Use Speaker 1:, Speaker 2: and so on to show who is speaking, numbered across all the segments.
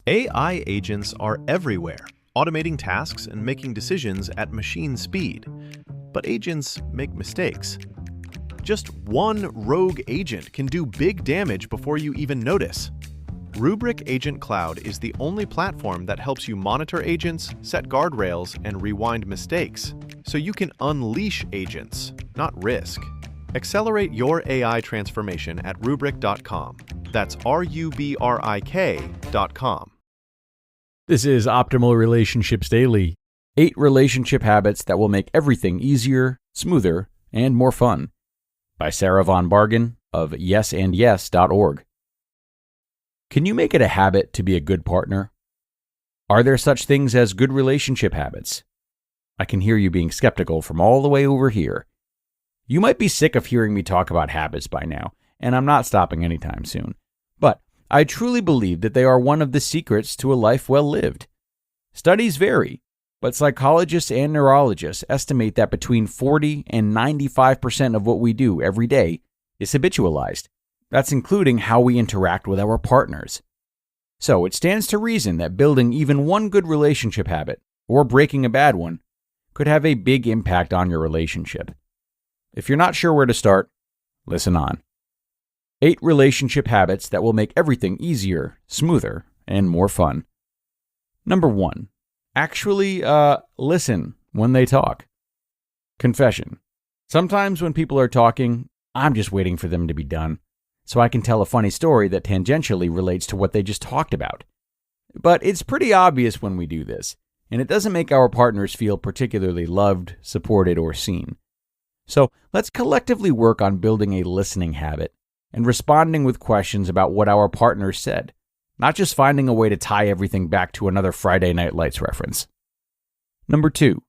Speaker 1: AI agents are everywhere, automating tasks and making decisions at machine speed. But agents make mistakes. Just one rogue agent can do big damage before you even notice. Rubrik Agent Cloud is the only platform that helps you monitor agents, set guardrails, and rewind mistakes, so you can unleash agents, not risk. Accelerate your AI transformation at Rubrik.com. That's RUBRIK.com.
Speaker 2: This is Optimal Relationships Daily. 8 relationship habits that will make everything easier, smoother, and more fun. By Sarah Von Bargen of yesandyes.org. Can you make it a habit to be a good partner? Are there such things as good relationship habits? I can hear you being skeptical from all the way over here. You might be sick of hearing me talk about habits by now, and I'm not stopping anytime soon. But I truly believe that they are one of the secrets to a life well lived. Studies vary, but psychologists and neurologists estimate that between 40 and 95% of what we do every day is habitualized. That's including how we interact with our partners. So it stands to reason that building even one good relationship habit, or breaking a bad one, could have a big impact on your relationship. If you're not sure where to start, listen on. 8 relationship habits that will make everything easier, smoother, and more fun. Number 1. Actually, listen when they talk. Confession. Sometimes when people are talking, I'm just waiting for them to be done, so I can tell a funny story that tangentially relates to what they just talked about. But it's pretty obvious when we do this, and it doesn't make our partners feel particularly loved, supported, or seen. So let's collectively work on building a listening habit and responding with questions about what our partners said, not just finding a way to tie everything back to another Friday Night Lights reference. Number 2,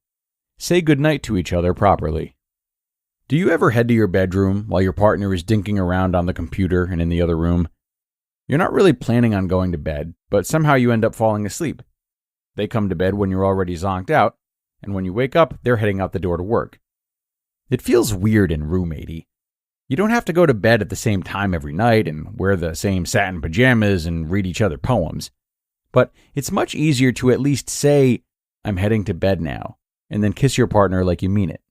Speaker 2: say goodnight to each other properly. Do you ever head to your bedroom while your partner is dinking around on the computer and in the other room? You're not really planning on going to bed, but somehow you end up falling asleep. They come to bed when you're already zonked out, and when you wake up, they're heading out the door to work. It feels weird and roommatey. You don't have to go to bed at the same time every night and wear the same satin pajamas and read each other poems. But it's much easier to at least say, I'm heading to bed now, and then kiss your partner like you mean it.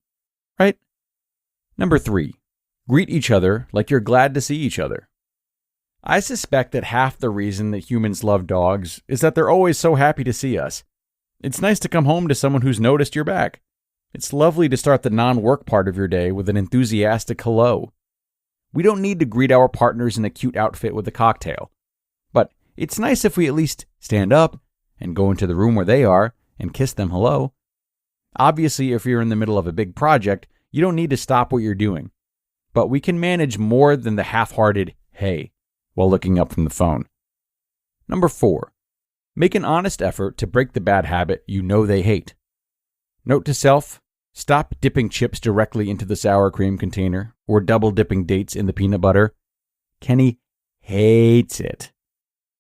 Speaker 2: Right? Number 3, greet each other like you're glad to see each other. I suspect that half the reason that humans love dogs is that they're always so happy to see us. It's nice to come home to someone who's noticed you're back. It's lovely to start the non-work part of your day with an enthusiastic hello. We don't need to greet our partners in a cute outfit with a cocktail. But it's nice if we at least stand up and go into the room where they are and kiss them hello. Obviously, if you're in the middle of a big project, you don't need to stop what you're doing. But we can manage more than the half-hearted hey while looking up from the phone. Number 4, make an honest effort to break the bad habit you know they hate. Note to self, stop dipping chips directly into the sour cream container or double dipping dates in the peanut butter. Kenny hates it.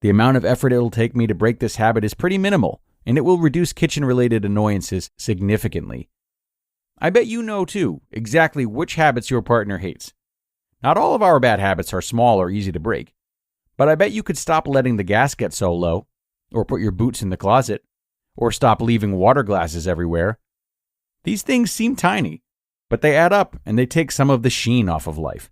Speaker 2: The amount of effort it'll take me to break this habit is pretty minimal, and it will reduce kitchen-related annoyances significantly. I bet you know, too, exactly which habits your partner hates. Not all of our bad habits are small or easy to break, but I bet you could stop letting the gas get so low, or put your boots in the closet, or stop leaving water glasses everywhere. These things seem tiny, but they add up and they take some of the sheen off of life.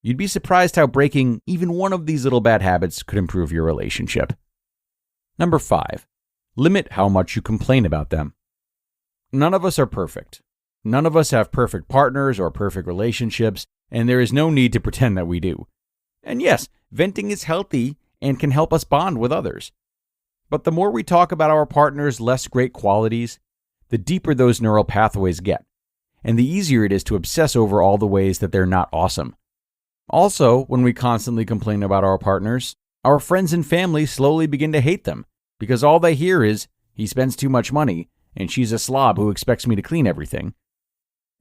Speaker 2: You'd be surprised how breaking even one of these little bad habits could improve your relationship. Number 5, limit how much you complain about them. None of us are perfect. None of us have perfect partners or perfect relationships, and there is no need to pretend that we do. And yes, venting is healthy and can help us bond with others. But the more we talk about our partner's less great qualities, the deeper those neural pathways get, and the easier it is to obsess over all the ways that they're not awesome. Also, when we constantly complain about our partners, our friends and family slowly begin to hate them, because all they hear is, he spends too much money, and she's a slob who expects me to clean everything.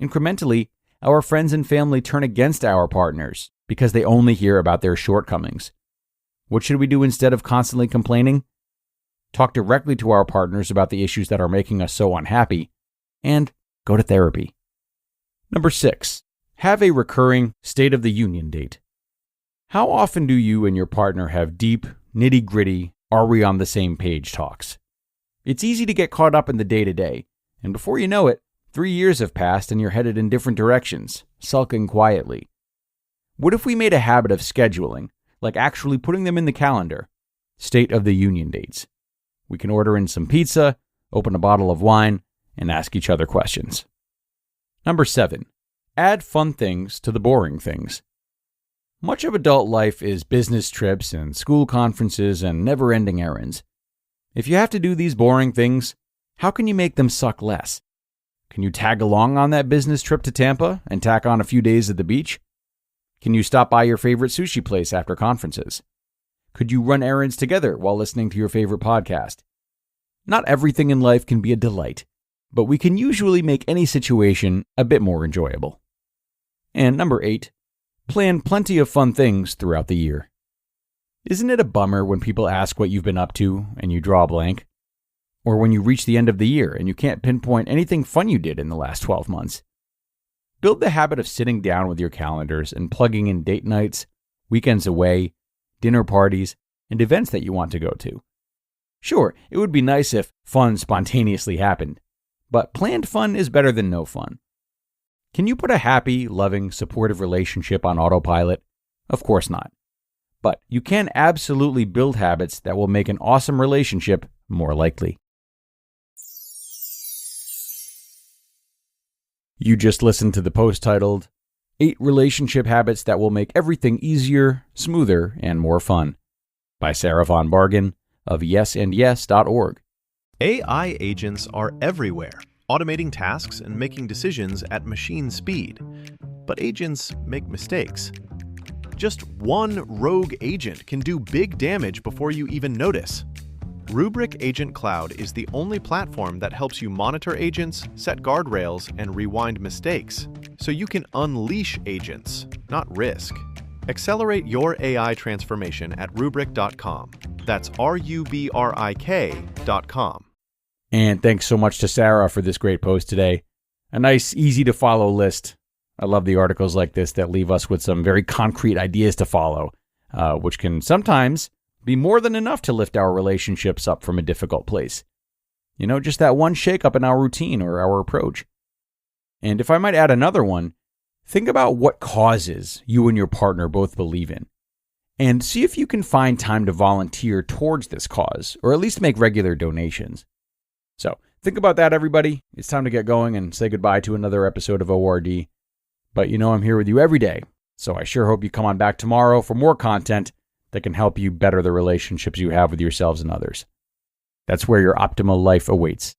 Speaker 2: Incrementally, our friends and family turn against our partners because they only hear about their shortcomings. What should we do instead of constantly complaining? Talk directly to our partners about the issues that are making us so unhappy, and go to therapy. Number 6, have a recurring State of the Union date. How often do you and your partner have deep, nitty-gritty, are we on the same page talks. It's easy to get caught up in the day-to-day, and before you know it, 3 years have passed and you're headed in different directions, sulking quietly. What if we made a habit of scheduling, like actually putting them in the calendar? State of the Union dates. We can order in some pizza, open a bottle of wine, and ask each other questions. Number 7. Add fun things to the boring things. Much of adult life is business trips and school conferences and never-ending errands. If you have to do these boring things, how can you make them suck less? Can you tag along on that business trip to Tampa and tack on a few days at the beach? Can you stop by your favorite sushi place after conferences? Could you run errands together while listening to your favorite podcast? Not everything in life can be a delight, but we can usually make any situation a bit more enjoyable. And number 8, plan plenty of fun things throughout the year. Isn't it a bummer when people ask what you've been up to and you draw a blank? Or when you reach the end of the year and you can't pinpoint anything fun you did in the last 12 months? Build the habit of sitting down with your calendars and plugging in date nights, weekends away, dinner parties, and events that you want to go to. Sure, it would be nice if fun spontaneously happened, but planned fun is better than no fun. Can you put a happy, loving, supportive relationship on autopilot? Of course not. But you can absolutely build habits that will make an awesome relationship more likely. You just listened to the post titled, 8 Relationship Habits That Will Make Everything Easier, Smoother, and More Fun by Sarah Von Bargen of yesandyes.org.
Speaker 1: AI agents are everywhere, automating tasks and making decisions at machine speed. But agents make mistakes. Just one rogue agent can do big damage before you even notice. Rubrik Agent Cloud is the only platform that helps you monitor agents, set guardrails, and rewind mistakes, so you can unleash agents, not risk. Accelerate your AI transformation at Rubrik.com. That's RUBRIK.com.
Speaker 2: And thanks so much to Sarah for this great post today. A nice, easy-to-follow list. I love the articles like this that leave us with some very concrete ideas to follow, which can sometimes be more than enough to lift our relationships up from a difficult place. You know, just that one shakeup in our routine or our approach. And if I might add another one, think about what causes you and your partner both believe in. And see if you can find time to volunteer towards this cause, or at least make regular donations. So, think about that, everybody. It's time to get going and say goodbye to another episode of ORD. But you know I'm here with you every day, so I sure hope you come on back tomorrow for more content that can help you better the relationships you have with yourselves and others. That's where your optimal life awaits.